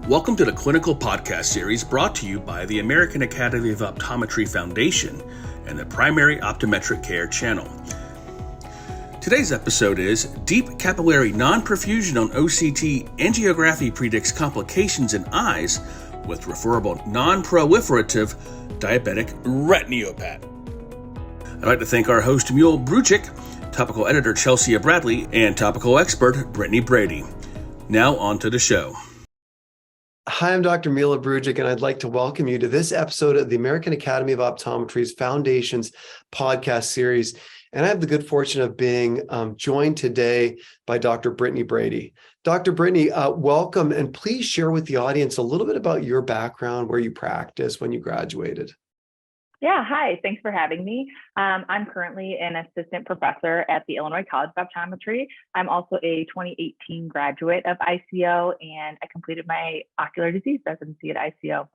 Welcome to the clinical podcast series brought to you by the American Academy of Optometry Foundation and the Primary Optometric Care channel. Today's episode is Deep Capillary Nonperfusion on OCT Angiography Predicts Complications in Eyes with Referable Non-Proliferative Diabetic Retinopath. I'd like to thank our host Mule Brujic, topical editor Chelsea Bradley, and topical expert Brittany Brady. Now on to the show. Hi, I'm Dr. Mila Brujic, and I'd like to welcome you to this episode of the American Academy of Optometry's Foundations podcast series. And I have the good fortune of being joined today by Dr. Brittany Brady. Dr. Brittany, welcome, and please share with the audience a little bit about your background, where you practiced, when you graduated. Yeah, hi, thanks for having me. I'm currently an assistant professor at the Illinois College of Optometry. I'm also a 2018 graduate of ICO, and I completed my ocular disease residency at ICO.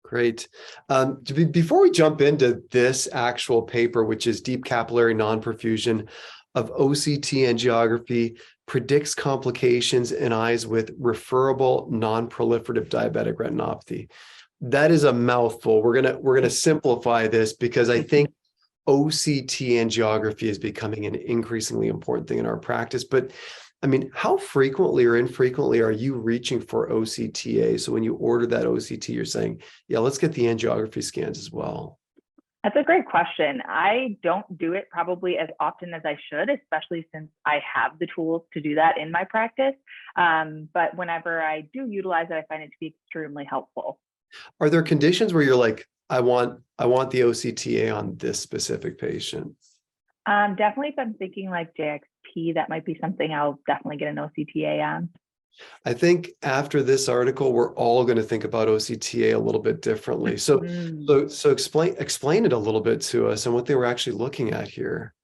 Great. Before we jump into this actual paper, which is Deep Capillary Nonperfusion of OCT Angiography Predicts Complications in Eyes with Referable Non-Proliferative Diabetic Retinopathy. That is a mouthful. We're gonna simplify this because I think OCT angiography is becoming an increasingly important thing in our practice. But I mean, how frequently or infrequently are you reaching for OCTA? So when you order that OCT, you're saying, yeah, let's get the angiography scans as well. That's a great question. I don't do it probably as often as I should, especially since I have the tools to do that in my practice. But whenever I do utilize it, I find it to be extremely helpful. Are there conditions where you're like, I want the OCTA on this specific patient? Definitely if I'm thinking like JXP, that might be something I'll definitely get an OCTA on. I think after this article, we're all going to think about OCTA a little bit differently. So explain it a little bit to us and what they were actually looking at here.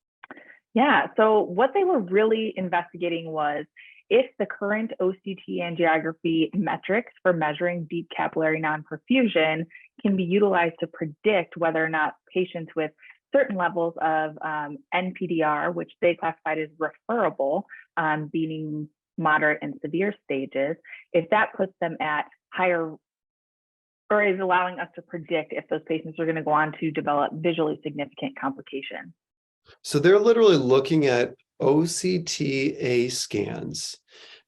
Yeah, so what they were really investigating was if the current OCT angiography metrics for measuring deep capillary non-perfusion can be utilized to predict whether or not patients with certain levels of NPDR, which they classified as referable, meaning moderate and severe stages, if that puts them at higher, or is allowing us to predict if those patients are going to go on to develop visually significant complications. So they're literally looking at OCTA scans.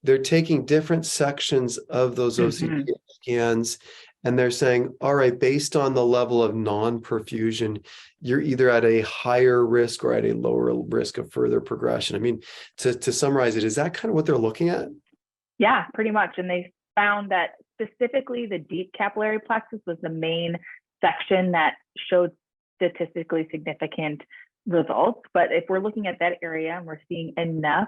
They're taking different sections of those OCTA scans, and they're saying, all right, based on the level of non-perfusion, you're either at a higher risk or at a lower risk of further progression. I mean, to summarize it, is that kind of what they're looking at? Yeah, pretty much. And they found that specifically the deep capillary plexus was the main section that showed statistically significant results. But if we're looking at that area and we're seeing enough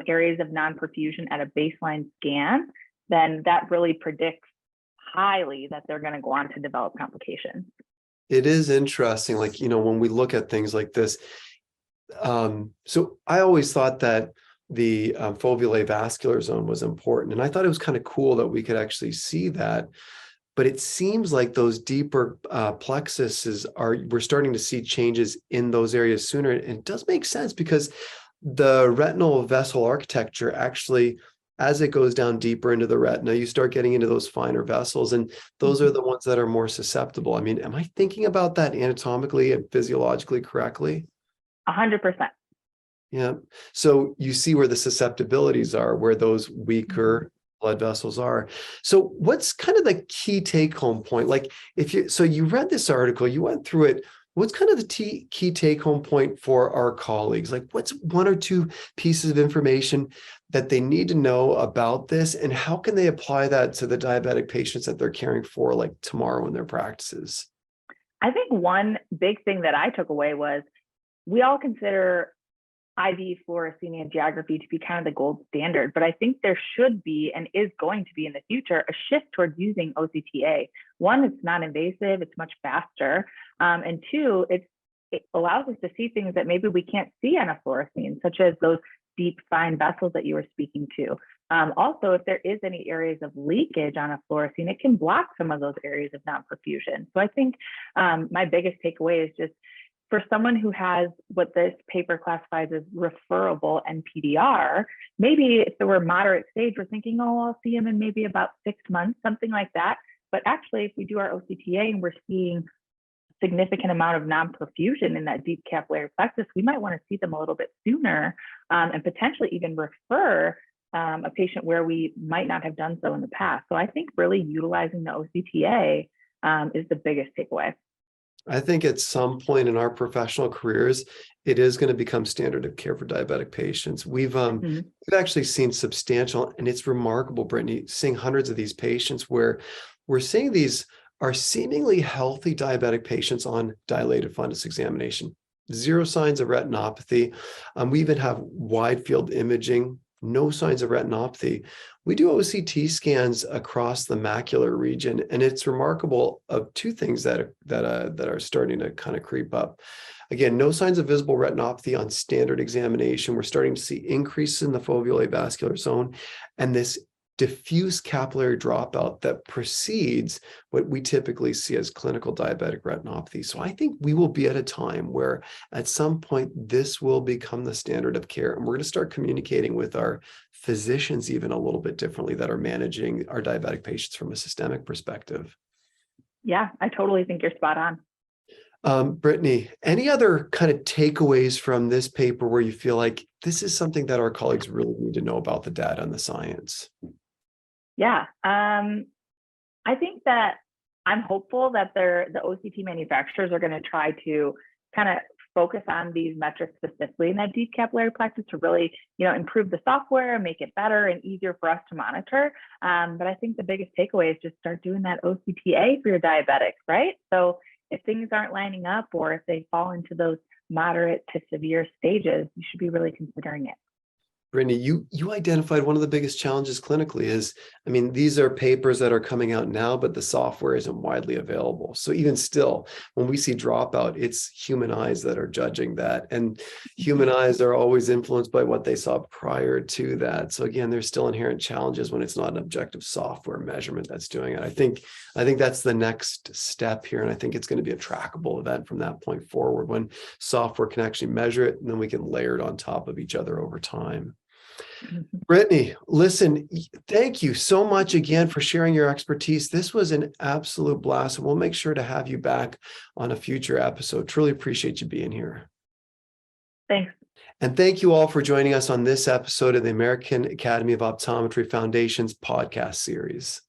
areas of non-perfusion at a baseline scan, then that really predicts highly that they're going to go on to develop complications. It is interesting, like, when we look at things like this. So I always thought that the foveolae vascular zone was important. And I thought it was kind of cool that we could actually see that. But it seems like those deeper plexuses we're starting to see changes in those areas sooner. And it does make sense because the retinal vessel architecture actually, as it goes down deeper into the retina, you start getting into those finer vessels. And those are the ones that are more susceptible. I mean, am I thinking about that anatomically and physiologically correctly? 100%. Yeah. So you see where the susceptibilities are, where those weaker blood vessels are. So what's kind of the key take-home point? Like so you read this article, you went through it. What's kind of the key take-home point for our colleagues? Like what's one or two pieces of information that they need to know about this, and how can they apply that to the diabetic patients that they're caring for, like tomorrow in their practices? I think one big thing that I took away was we all consider IV fluorescein angiography to be kind of the gold standard, but I think there should be and is going to be in the future a shift towards using OCTA. One, it's non-invasive, it's much faster, and two, it allows us to see things that maybe we can't see on a fluorescein, such as those deep fine vessels that you were speaking to. Also, if there is any areas of leakage on a fluorescein, it can block some of those areas of non-perfusion. So I think my biggest takeaway is just for someone who has what this paper classifies as referable NPDR, maybe if they were moderate stage, we're thinking, oh, I'll see him in maybe about 6 months, something like that. But actually, if we do our OCTA and we're seeing significant amount of non-perfusion in that deep capillary plexus, we might want to see them a little bit sooner, and potentially even refer a patient where we might not have done so in the past. So I think really utilizing the OCTA is the biggest takeaway. I think at some point in our professional careers, it is going to become standard of care for diabetic patients. We've actually seen substantial, and it's remarkable, Brittany, seeing hundreds of these patients where we're seeing these are seemingly healthy diabetic patients on dilated fundus examination, zero signs of retinopathy. We even have wide field imaging, no signs of retinopathy. We do OCT scans across the macular region, and it's remarkable of two things that are starting to kind of creep up. Again, no signs of visible retinopathy on standard examination. We're starting to see increases in the foveolae vascular zone, and this diffuse capillary dropout that precedes what we typically see as clinical diabetic retinopathy. So I think we will be at a time where at some point this will become the standard of care, and we're going to start communicating with our physicians even a little bit differently that are managing our diabetic patients from a systemic perspective. Yeah, I totally think you're spot on. Brittany, any other kind of takeaways from this paper where you feel like this is something that our colleagues really need to know about the data and the science? Yeah, I think that I'm hopeful that the OCT manufacturers are going to try to kind of focus on these metrics specifically in that deep capillary plexus to really, improve the software and make it better and easier for us to monitor. But I think the biggest takeaway is just start doing that OCTA for your diabetics, right? So if things aren't lining up, or if they fall into those moderate to severe stages, you should be really considering it. Brittany, you identified one of the biggest challenges clinically is, these are papers that are coming out now, but the software isn't widely available. So even still, when we see dropout, it's human eyes that are judging that. And human eyes are always influenced by what they saw prior to that. So again, there's still inherent challenges when it's not an objective software measurement that's doing it. I think that's the next step here. And I think it's going to be a trackable event from that point forward when software can actually measure it, and then we can layer it on top of each other over time. Brittany, listen, thank you so much again for sharing your expertise. This was an absolute blast, and we'll make sure to have you back on a future episode. Truly appreciate you being here. Thanks. And thank you all for joining us on this episode of the American Academy of Optometry Foundation's podcast series.